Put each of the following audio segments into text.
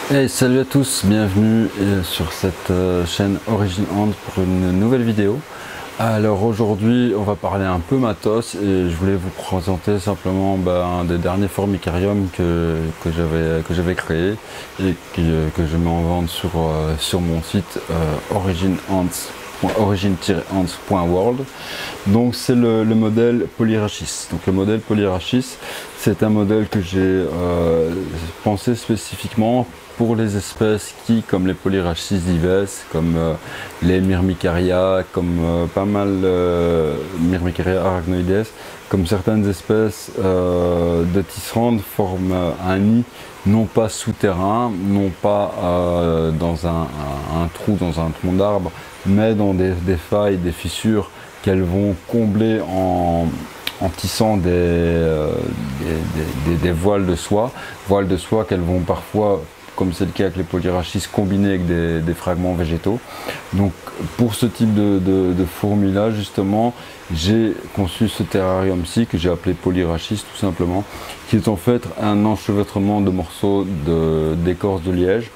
Hey, salut à tous, bienvenue sur cette chaîne Origin Ant pour une nouvelle vidéo. Alors aujourd'hui on va parler un peu matos et je voulais vous présenter simplement un des derniers formicariums que j'avais créé et que je mets en vente sur mon site origin-ants.world. Donc c'est le modèle Polyrachis. Donc le modèle Polyrachis, c'est un modèle que j'ai pensé spécifiquement pour les espèces qui, comme les Polyrachis vives, comme les Myrmicaria, comme pas mal Myrmicaria arachnoides, comme certaines espèces de tisserandes forment un nid non pas souterrain, non pas dans un trou, dans un tronc d'arbre, mais dans des failles, des fissures qu'elles vont combler en tissant des voiles de soie qu'elles vont parfois, comme c'est le cas avec les Polyrachis, combinés avec des fragments végétaux. Donc pour ce type de fourmis là justement, j'ai conçu ce terrarium-ci que j'ai appelé Polyrachis tout simplement, qui est en fait un enchevêtrement de morceaux d'écorce de liège.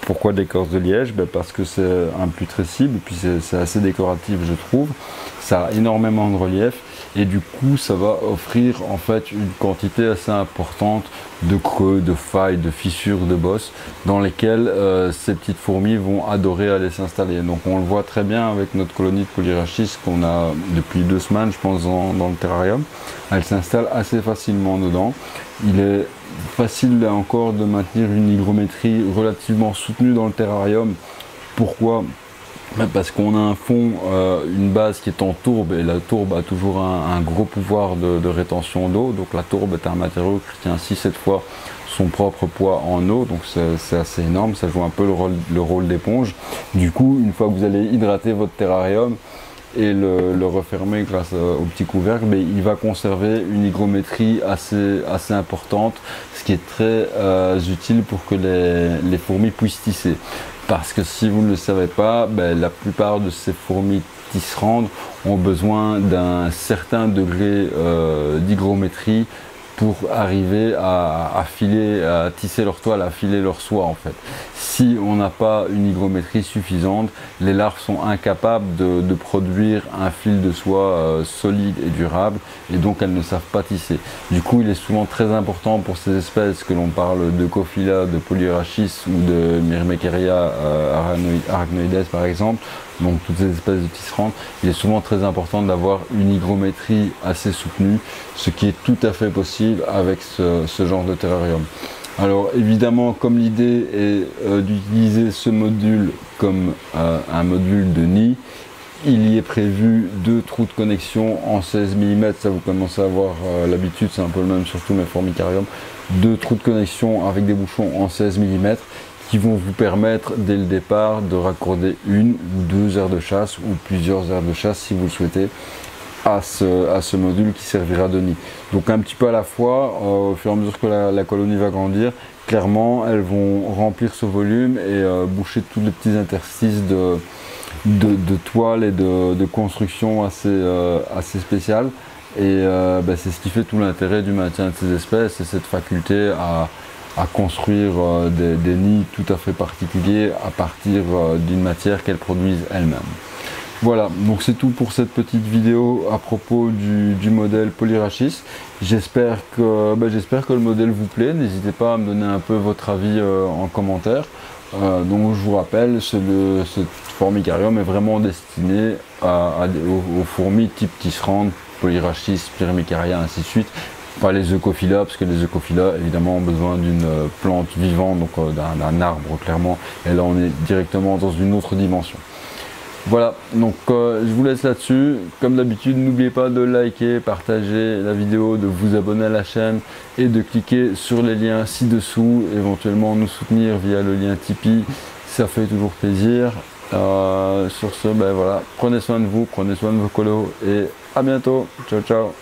Pourquoi d'écorce de liège? Parce que c'est imputrescible et puis c'est assez décoratif, je trouve. Ça a énormément de relief et du coup ça va offrir en fait une quantité assez importante de creux, de failles, de fissures, de bosses dans lesquelles ces petites fourmis vont adorer aller s'installer. Donc on le voit très bien avec notre colonie de Polyrachis qu'on a depuis 2 semaines je pense dans le terrarium. Elle s'installe assez facilement dedans. Il est facile là encore de maintenir une hygrométrie relativement soutenue dans le terrarium. Pourquoi? Parce qu'on a un fond, une base qui est en tourbe, et la tourbe a toujours un gros pouvoir de rétention d'eau. Donc la tourbe est un matériau qui tient 6-7 fois son propre poids en eau, donc c'est assez énorme, ça joue un peu le rôle d'éponge. Du coup, une fois que vous allez hydrater votre terrarium et le refermer grâce au petit couvercle, il va conserver une hygrométrie assez importante, ce qui est très utile pour que les fourmis puissent tisser. Parce que si vous ne le savez pas, la plupart de ces fourmis tisserandes ont besoin d'un certain degré d'hygrométrie pour arriver à tisser leur toile, à filer leur soie en fait. Si on n'a pas une hygrométrie suffisante, les larves sont incapables de produire un fil de soie solide et durable et donc elles ne savent pas tisser. Du coup, il est souvent très important pour ces espèces, que l'on parle de Cophila, de Polyrachis ou de Myrmecaria arachnoides par exemple, donc toutes ces espèces de tisserandes, il est souvent très important d'avoir une hygrométrie assez soutenue, ce qui est tout à fait possible avec ce genre de terrarium. Alors évidemment, comme l'idée est d'utiliser ce module comme un module de nid, il y est prévu 2 trous de connexion en 16 mm, ça vous commencez à avoir l'habitude, c'est un peu le même sur tous mes formicariums, 2 trous de connexion avec des bouchons en 16 mm qui vont vous permettre dès le départ de raccorder 1 ou 2 aires de chasse ou plusieurs aires de chasse si vous le souhaitez à ce module qui servira de nid. Donc un petit peu à la fois, au fur et à mesure que la colonie va grandir, clairement elles vont remplir ce volume et boucher tous les petits interstices de toile et de construction assez spéciales. Et c'est ce qui fait tout l'intérêt du maintien de ces espèces, c'est cette faculté à construire des nids tout à fait particuliers à partir d'une matière qu'elles produisent elles-mêmes. Voilà, donc c'est tout pour cette petite vidéo à propos du modèle Polyrachis. J'espère que le modèle vous plaît. N'hésitez pas à me donner un peu votre avis en commentaire. Donc je vous rappelle, ce formicarium est vraiment destiné aux fourmis type tisserande, Polyrachis, Myrmicaria, ainsi de suite. Pas les Eucophila, parce que les Eucophila évidemment ont besoin d'une plante vivante, donc d'un arbre clairement. Et là on est directement dans une autre dimension. Voilà, donc je vous laisse là-dessus. Comme d'habitude, n'oubliez pas de liker, partager la vidéo, de vous abonner à la chaîne et de cliquer sur les liens ci-dessous, éventuellement nous soutenir via le lien Tipeee, ça fait toujours plaisir. Sur ce, voilà, prenez soin de vous, prenez soin de vos colos et à bientôt. Ciao, ciao.